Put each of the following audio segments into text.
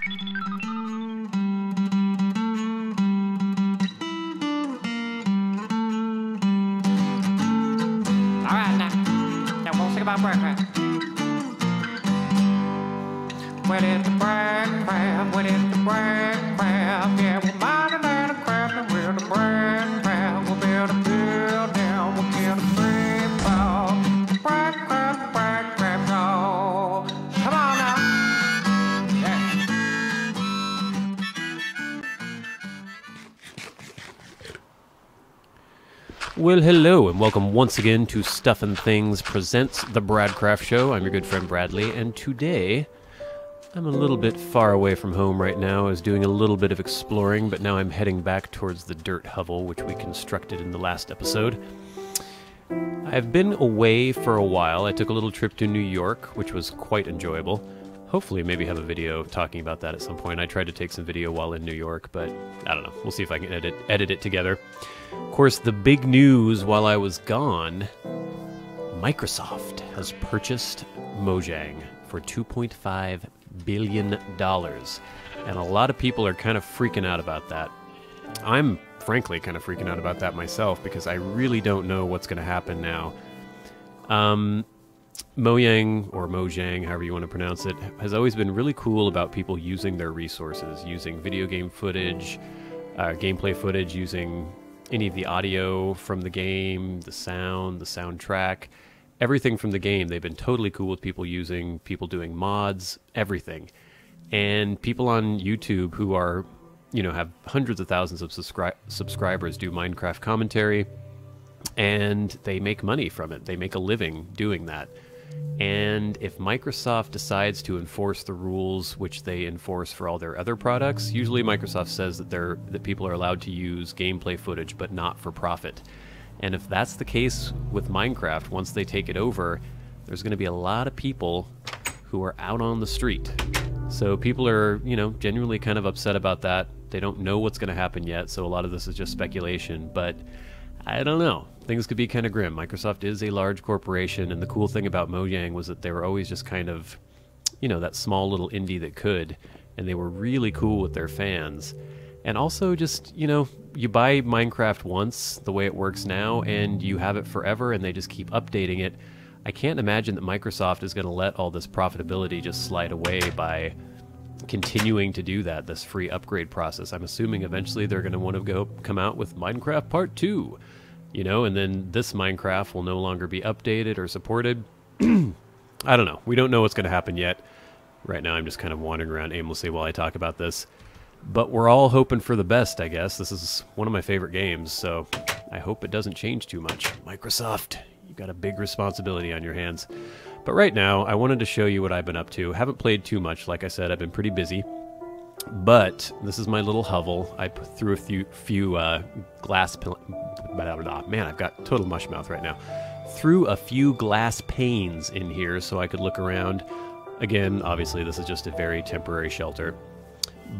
Alright now we'll sing about Bradcraft. Where did the Bradcraft, where did the Bradcraft, yeah, we're mining and a crafting, we're the Bradcraft, we'll build a building, we'll kill a dream ball. Bradcraft, Bradcraft, no. Come on now. Yeah. Well, hello, and welcome once again to Stuff and Things presents The Bradcraft Show. I'm your good friend Bradley, and today I'm a little bit far away from home right now. I was doing a little bit of exploring, but now I'm heading back towards the dirt hovel, which we constructed in the last episode. I've been away for a while. I took a little trip to New York, which was quite enjoyable. Hopefully maybe have a video talking about that at some point. I tried to take some video while in New York, but I don't know. We'll see if I can edit it together. Of course, the big news while I was gone, Microsoft has purchased Mojang for $2.5 billion. And a lot of people are kind of freaking out about that. I'm frankly kind of freaking out about that myself because I really don't know what's going to happen now. Mojang, or Mojang, however you want to pronounce it, has always been really cool about people using their resources, using video game footage, gameplay footage, using any of the audio from the game, the sound, the soundtrack, everything from the game. They've been totally cool with people using, people doing mods, everything. And people on YouTube who are, you know, have hundreds of thousands of subscribers do Minecraft commentary, and they make money from it. They make a living doing that. And if Microsoft decides to enforce the rules which they enforce for all their other products, usually Microsoft says that people are allowed to use gameplay footage, but not for profit. And if that's the case with Minecraft, once they take it over, there's going to be a lot of people who are out on the street. So people are, you know, genuinely kind of upset about that. They don't know what's going to happen yet, so a lot of this is just speculation, but I don't know. Things could be kind of grim. Microsoft is a large corporation, and the cool thing about Mojang was that they were always just kind of, you know, that small little indie that could, and they were really cool with their fans. And also just, you know, you buy Minecraft once, the way it works now, and you have it forever, and they just keep updating it. I can't imagine that Microsoft is going to let all this profitability just slide away by continuing to do that, this free upgrade process. I'm assuming eventually they're going to want to come out with Minecraft Part 2, you know, and then this Minecraft will no longer be updated or supported. I don't know. We don't know what's going to happen yet. Right now I'm just kind of wandering around aimlessly while I talk about this. But we're all hoping for the best, I guess. This is one of my favorite games, so I hope it doesn't change too much. Microsoft, you've got a big responsibility on your hands. But right now, I wanted to show you what I've been up to. Haven't played too much, like I said, I've been pretty busy. But this is my little hovel. I threw a few glass... Man, I've got total mush mouth right now. Threw a few glass panes in here so I could look around. Again, obviously, this is just a very temporary shelter.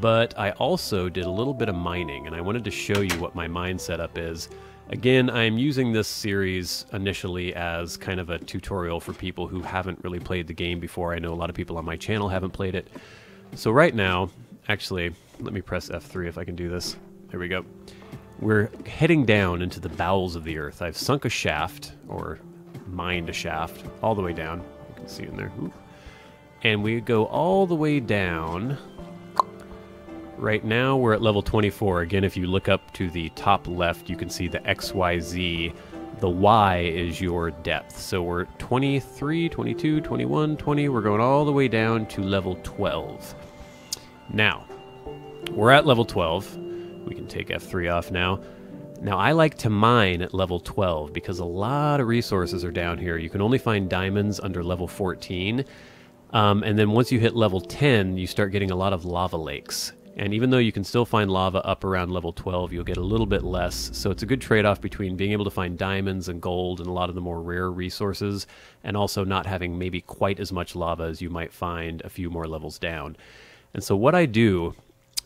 But I also did a little bit of mining, and I wanted to show you what my mine setup is. Again, I'm using this series initially as kind of a tutorial for people who haven't really played the game before. I know a lot of people on my channel haven't played it. So right now, actually, let me press F3 if I can do this. There we go. We're heading down into the bowels of the earth. I've sunk a shaft, or mined a shaft, all the way down. You can see in there. Ooh. And we go all the way down. Right now, we're at level 24. Again, if you look up to the top left, you can see the XYZ. The Y is your depth. So we're 23, 22, 21, 20. We're going all the way down to level 12. Now, we're at level 12. We can take F3 off now. Now, I like to mine at level 12 because a lot of resources are down here. You can only find diamonds under level 14. And then once you hit level 10, you start getting a lot of lava lakes. And even though you can still find lava up around level 12, you'll get a little bit less. So it's a good trade-off between being able to find diamonds and gold and a lot of the more rare resources, and also not having maybe quite as much lava as you might find a few more levels down. And so what I do,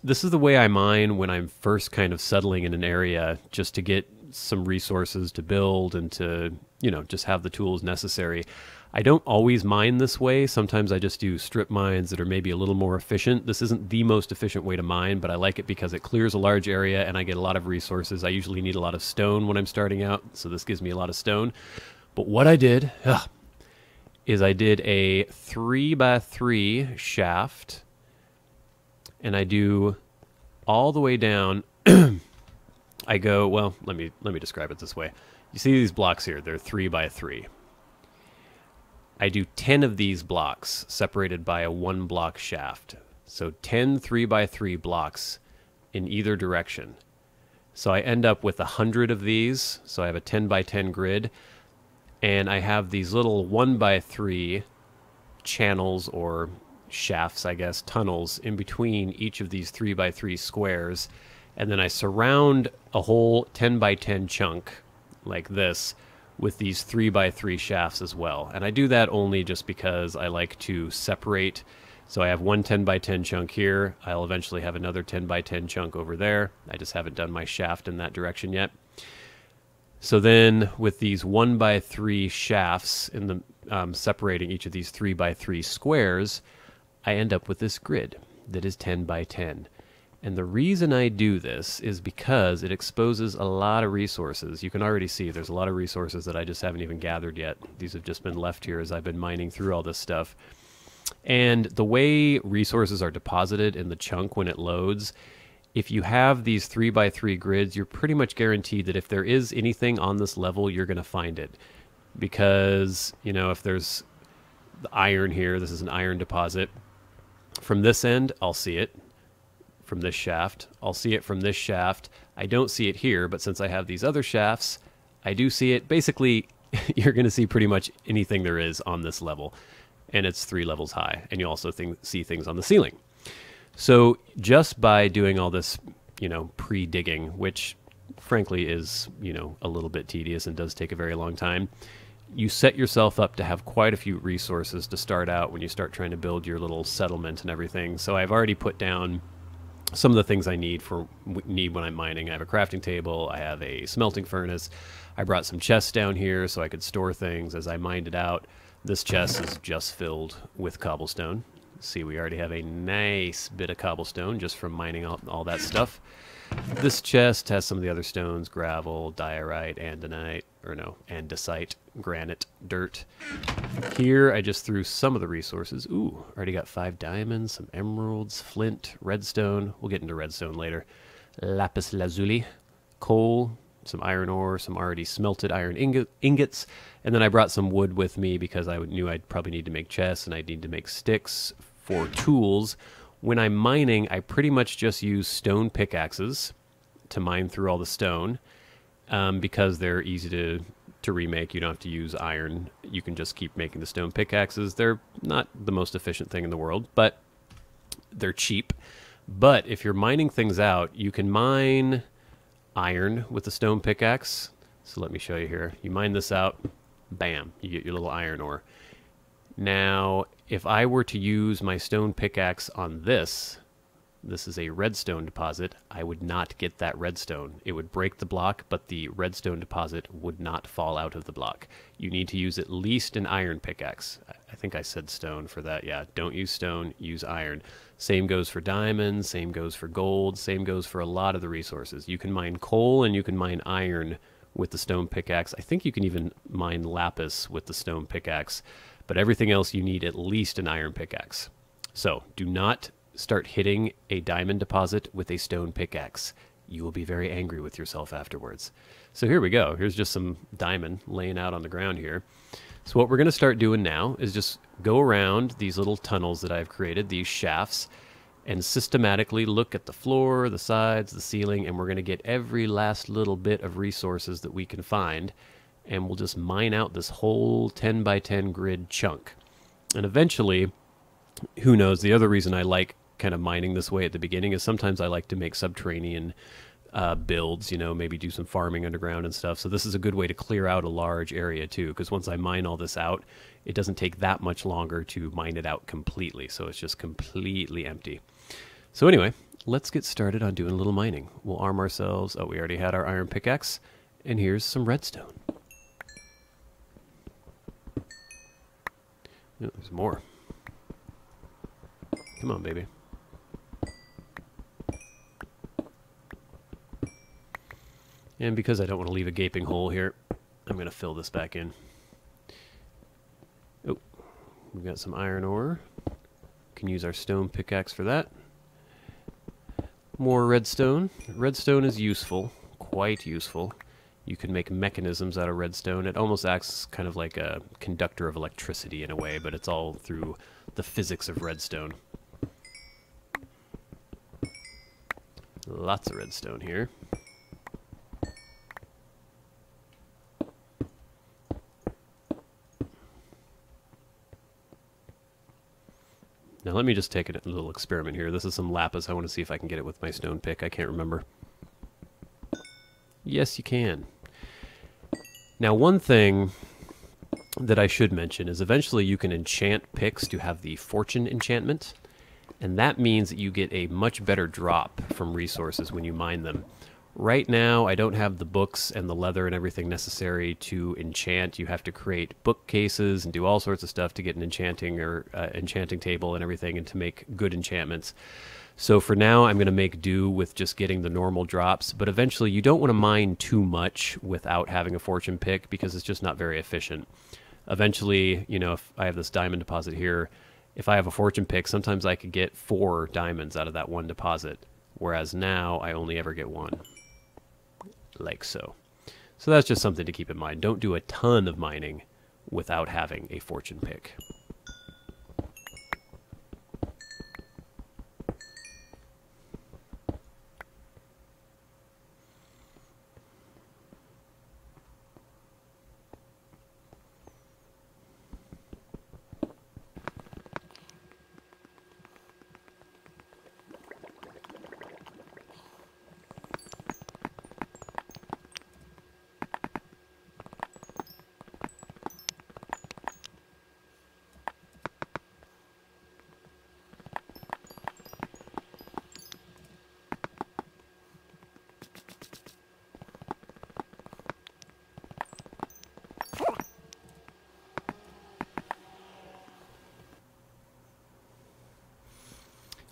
this is the way I mine when I'm first kind of settling in an area, just to get some resources to build and to, you know, just have the tools necessary. I don't always mine this way. Sometimes I just do strip mines that are maybe a little more efficient. This isn't the most efficient way to mine, but I like it because it clears a large area and I get a lot of resources. I usually need a lot of stone when I'm starting out, so this gives me a lot of stone. But what I did is I did a 3x3 shaft, and I do all the way down. I go, well, let me describe it this way. You see these blocks here, they're 3x3. I do 10 of these blocks separated by a 1-block shaft. So 10 3x3 blocks in either direction. So I end up with 100 of these. So I have a 10x10 grid. And I have these little 1x3 channels or shafts, I guess, tunnels in between each of these 3x3 squares. And then I surround a whole 10x10 chunk like this with these 3x3 shafts as well. And I do that only just because I like to separate. So I have one 10x10 chunk here. I'll eventually have another 10x10 chunk over there. I just haven't done my shaft in that direction yet. So then with these 1x3 shafts in the separating each of these 3x3 squares, I end up with this grid that is 10x10. And the reason I do this is because it exposes a lot of resources. You can already see there's a lot of resources that I just haven't even gathered yet. These have just been left here as I've been mining through all this stuff. And the way resources are deposited in the chunk when it loads, if you have these 3x3 grids, you're pretty much guaranteed that if there is anything on this level, you're going to find it. Because, you know, if there's the iron here, this is an iron deposit. From this end, I'll see it. From this shaft, I'll see it from this shaft. I don't see it here, but since I have these other shafts, I do see it. Basically, you're going to see pretty much anything there is on this level, and it's 3 levels high, and you also see things on the ceiling. So just by doing all this, you know, pre-digging, which frankly is, you know, a little bit tedious and does take a very long time, you set yourself up to have quite a few resources to start out when you start trying to build your little settlement and everything. So I've already put down some of the things I need when I'm mining. I have a crafting table, I have a smelting furnace, I brought some chests down here so I could store things as I mined it out. This chest is just filled with cobblestone. See, we already have a nice bit of cobblestone just from mining all that stuff. This chest has some of the other stones: gravel, diorite, andesite, granite, dirt. Here I just threw some of the resources. Ooh, already got 5 diamonds, some emeralds, flint, redstone. We'll get into redstone later. Lapis lazuli, coal, some iron ore, some already smelted iron ingots. And then I brought some wood with me because I knew I'd probably need to make chests and I'd need to make sticks for tools. When I'm mining, I pretty much just use stone pickaxes to mine through all the stone because they're easy to remake. You don't have to use iron. You can just keep making the stone pickaxes. They're not the most efficient thing in the world, but they're cheap. But if you're mining things out, you can mine iron with the stone pickaxe. So let me show you here. You mine this out, bam, you get your little iron ore. Now, if I were to use my stone pickaxe on this is a redstone deposit, I would not get that redstone. It would break the block, but the redstone deposit would not fall out of the block. You need to use at least an iron pickaxe. I think I said stone for that. Yeah, don't use stone, use iron. Same goes for diamonds, same goes for gold, same goes for a lot of the resources. You can mine coal and you can mine iron with the stone pickaxe. I think you can even mine lapis with the stone pickaxe. But everything else, you need at least an iron pickaxe. So do not start hitting a diamond deposit with a stone pickaxe. You will be very angry with yourself afterwards. So here we go. Here's just some diamond laying out on the ground here. So what we're going to start doing now is just go around these little tunnels that I've created, these shafts, and systematically look at the floor, the sides, the ceiling, and we're going to get every last little bit of resources that we can find. And we'll just mine out this whole 10x10 grid chunk. And eventually, who knows, the other reason I like kind of mining this way at the beginning is sometimes I like to make subterranean builds, you know, maybe do some farming underground and stuff. So this is a good way to clear out a large area too, because once I mine all this out, it doesn't take that much longer to mine it out completely. So it's just completely empty. So anyway, let's get started on doing a little mining. We'll arm ourselves. Oh, we already had our iron pickaxe. And here's some redstone. Oh, there's more. Come on, baby. And because I don't want to leave a gaping hole here, I'm going to fill this back in. Oh, we've got some iron ore. Can use our stone pickaxe for that. More redstone. Redstone is useful, quite useful. You can make mechanisms out of redstone. It almost acts kind of like a conductor of electricity in a way, but it's all through the physics of redstone. Lots of redstone here. Now let me just take a little experiment here. This is some lapis. I want to see if I can get it with my stone pick. I can't remember. Yes, you can. Now one thing that I should mention is eventually you can enchant picks to have the fortune enchantment, and that means that you get a much better drop from resources when you mine them. Right now, I don't have the books and the leather and everything necessary to enchant. You have to create bookcases and do all sorts of stuff to get an enchanting or enchanting table and everything, and to make good enchantments. So for now, I'm going to make do with just getting the normal drops. But eventually, you don't want to mine too much without having a fortune pick because it's just not very efficient. Eventually, you know, if I have this diamond deposit here, if I have a fortune pick, sometimes I could get 4 diamonds out of that one deposit. Whereas now, I only ever get 1. Like so. So that's just something to keep in mind. Don't do a ton of mining without having a fortune pick.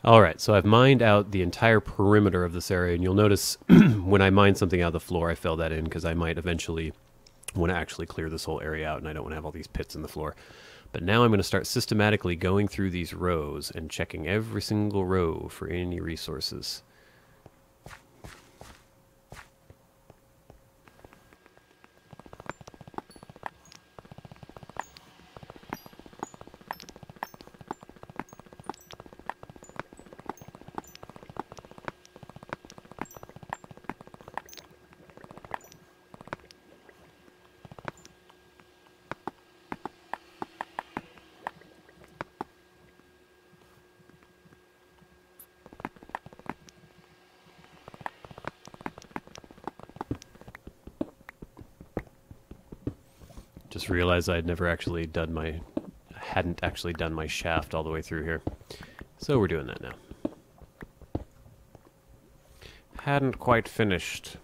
Alright, so I've mined out the entire perimeter of this area, and you'll notice when I mine something out of the floor, I fill that in because I might eventually want to actually clear this whole area out, and I don't want to have all these pits in the floor. But now I'm going to start systematically going through these rows and checking every single row for any resources. Just realized I hadn't actually done my shaft all the way through here. So we're doing that now. Hadn't quite finished.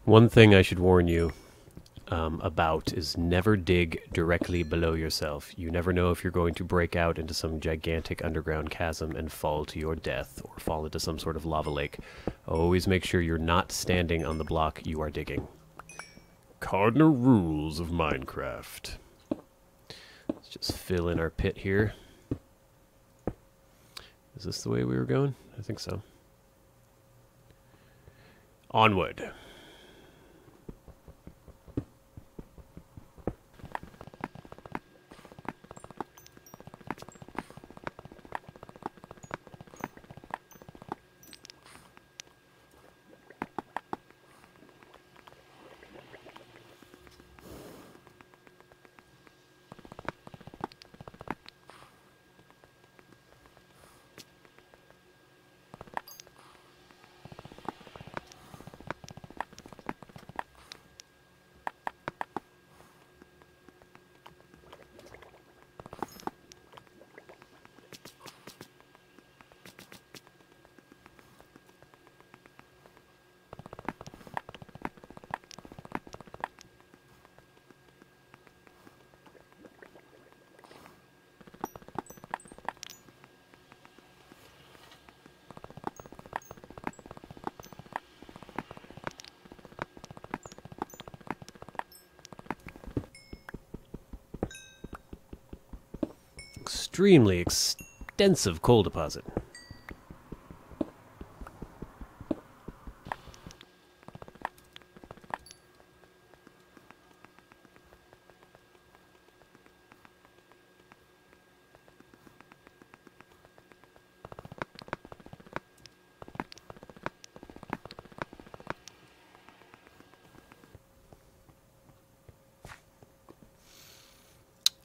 One thing I should warn you about is never dig directly below yourself. You never know if you're going to break out into some gigantic underground chasm and fall to your death, or fall into some sort of lava lake. Always make sure you're not standing on the block you are digging. Cardinal rules of Minecraft. Let's just fill in our pit here. Is this the way we were going? I think so. Onward. Extremely extensive coal deposit.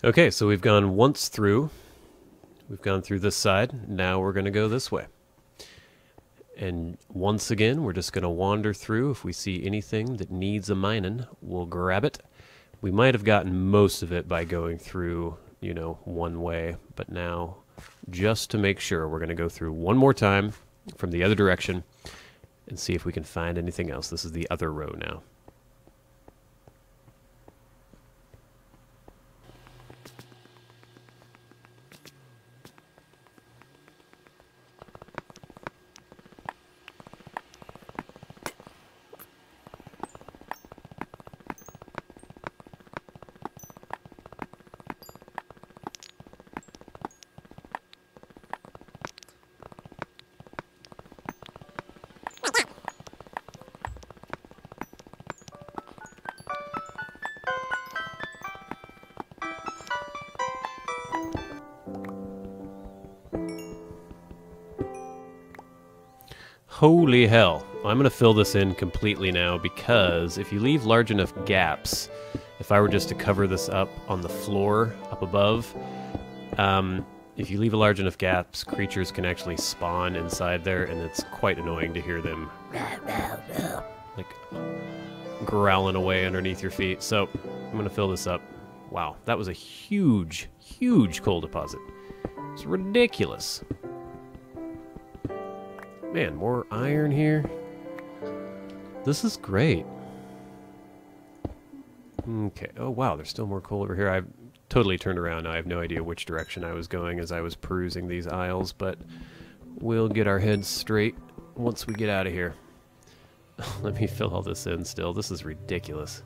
Okay, so we've gone once through. We've gone through this side. Now we're going to go this way. And once again, we're just going to wander through. If we see anything that needs a mining, we'll grab it. We might have gotten most of it by going through, you know, one way. But now, just to make sure, we're going to go through one more time from the other direction and see if we can find anything else. This is the other row now. Holy hell. I'm going to fill this in completely now, because if you leave large enough gaps, if I were just to cover this up on the floor up above, if you leave a large enough gaps, creatures can actually spawn inside there, and it's quite annoying to hear them like growling away underneath your feet. So I'm going to fill this up. Wow, that was a huge, huge coal deposit. It's ridiculous. Man, more iron here. This is great. Okay. Oh, wow, there's still more coal over here. I've totally turned around now. I have no idea which direction I was going as I was perusing these aisles, but we'll get our heads straight once we get out of here. Let me fill all this in still. This is ridiculous.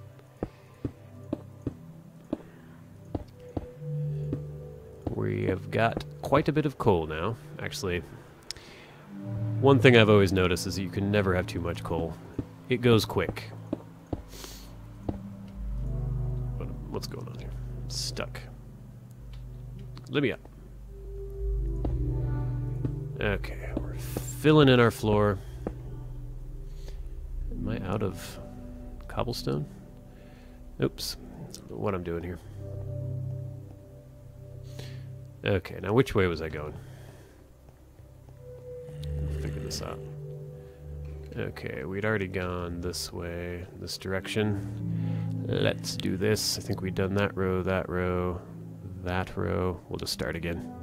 We have got quite a bit of coal now. Actually, one thing I've always noticed is that you can never have too much coal. It goes quick. What's going on here? I'm stuck. Let me up. Okay, we're filling in our floor. Am I out of cobblestone? Oops. I don't know what I'm doing here. Okay, now which way was I going? Figure this out. Okay, we'd already gone this way, this direction. Let's do this. I think we'd done that row, that row, that row. We'll just start again.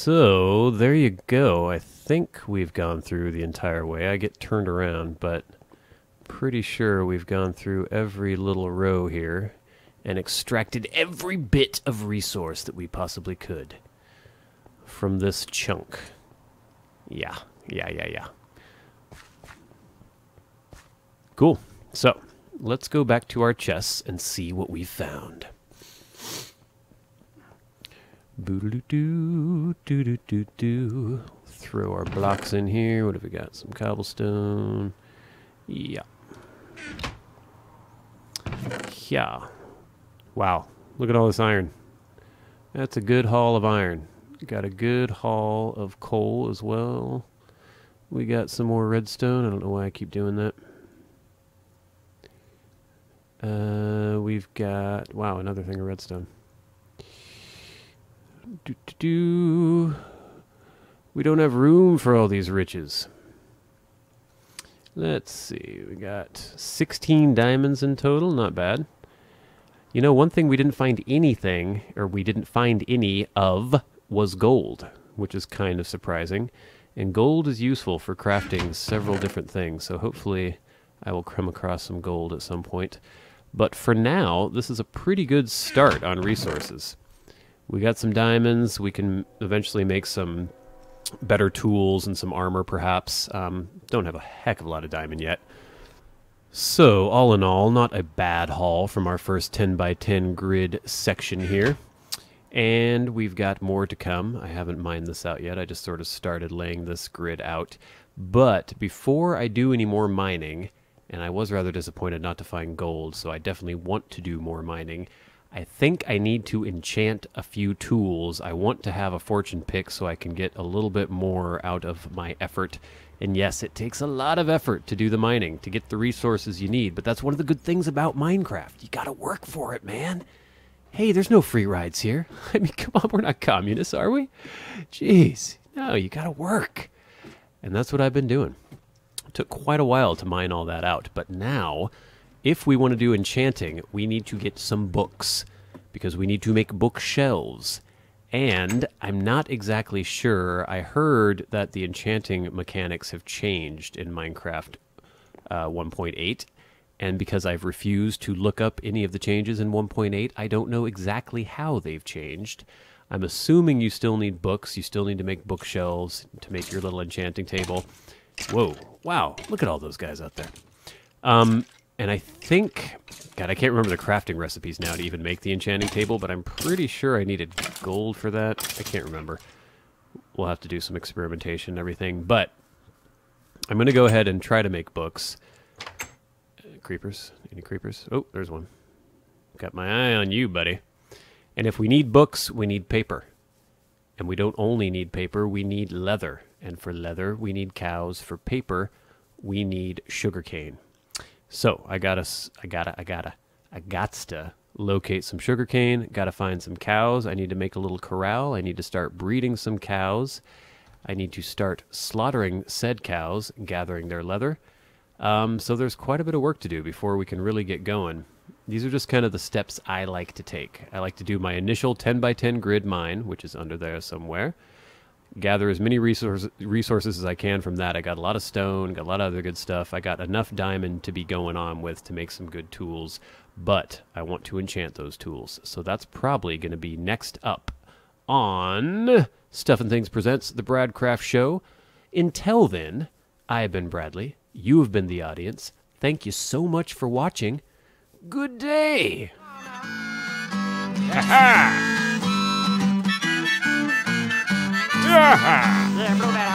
So, there you go. I think we've gone through the entire way. I get turned around, but pretty sure we've gone through every little row here and extracted every bit of resource that we possibly could from this chunk. Yeah. Cool. So, let's go back to our chests and see what we found. Boo-doo-doo, doo-doo-doo-doo. Throw our blocks in here. What have we got? Some cobblestone. Yeah. Yeah. Wow. Look at all this iron. That's a good haul of iron. Got a good haul of coal as well. We got some more redstone. I don't know why I keep doing that. We've got... Wow, another thing of redstone. We don't have room for all these riches. Let's see. We got 16 diamonds in total. Not bad. You know, one thing we didn't find anything, or we didn't find any of, was gold, which is kind of surprising. And gold is useful for crafting several different things, so hopefully I will come across some gold at some point. But for now, this is a pretty good start on resources. We got some diamonds. We can eventually make some better tools and some armor, perhaps. Don't have a heck of a lot of diamond yet. So, all in all, not a bad haul from our first 10x10 grid section here. And we've got more to come. I haven't mined this out yet. I just sort of started laying this grid out. But before I do any more mining, and I was rather disappointed not to find gold, so I definitely want to do more mining, I think I need to enchant a few tools. I want to have a fortune pick so I can get a little bit more out of my effort. And yes, it takes a lot of effort to do the mining, to get the resources you need, but that's one of the good things about Minecraft. You gotta work for it, man. Hey, there's no free rides here. I mean, come on, we're not communists, are we? Jeez, no, you gotta work. And that's what I've been doing. It took quite a while to mine all that out, but now, if we want to do enchanting, we need to get some books, because we need to make bookshelves. And I'm not exactly sure. I heard that the enchanting mechanics have changed in Minecraft 1.8, and because I've refused to look up any of the changes in 1.8, I don't know exactly how they've changed. I'm assuming you still need books. You still need to make bookshelves to make your little enchanting table. Whoa. Wow. Look at all those guys out there. And I think... God, I can't remember the crafting recipes now to even make the enchanting table, but I'm pretty sure I needed gold for that. I can't remember. We'll have to do some experimentation and everything, but I'm going to go ahead and try to make books. Creepers? Any creepers? Oh, there's one. Got my eye on you, buddy. And if we need books, we need paper. And we don't only need paper, we need leather. And for leather, we need cows. For paper, we need sugarcane. So, I gots to locate some sugarcane, gotta find some cows, I need to make a little corral, I need to start breeding some cows, I need to start slaughtering said cows, gathering their leather. So there's quite a bit of work to do before we can really get going. These are just kind of the steps I like to take. I like to do my initial 10x10 grid mine, which is under there somewhere. Gather as many resources as I can from that. I got a lot of stone, got a lot of other good stuff. I got enough diamond to be going on with to make some good tools, but I want to enchant those tools. So that's probably going to be next up on Stuff and Things Presents The Bradcraft Show. Until then, I have been Bradley. You have been the audience. Thank you so much for watching. Good day! Yeah, blow that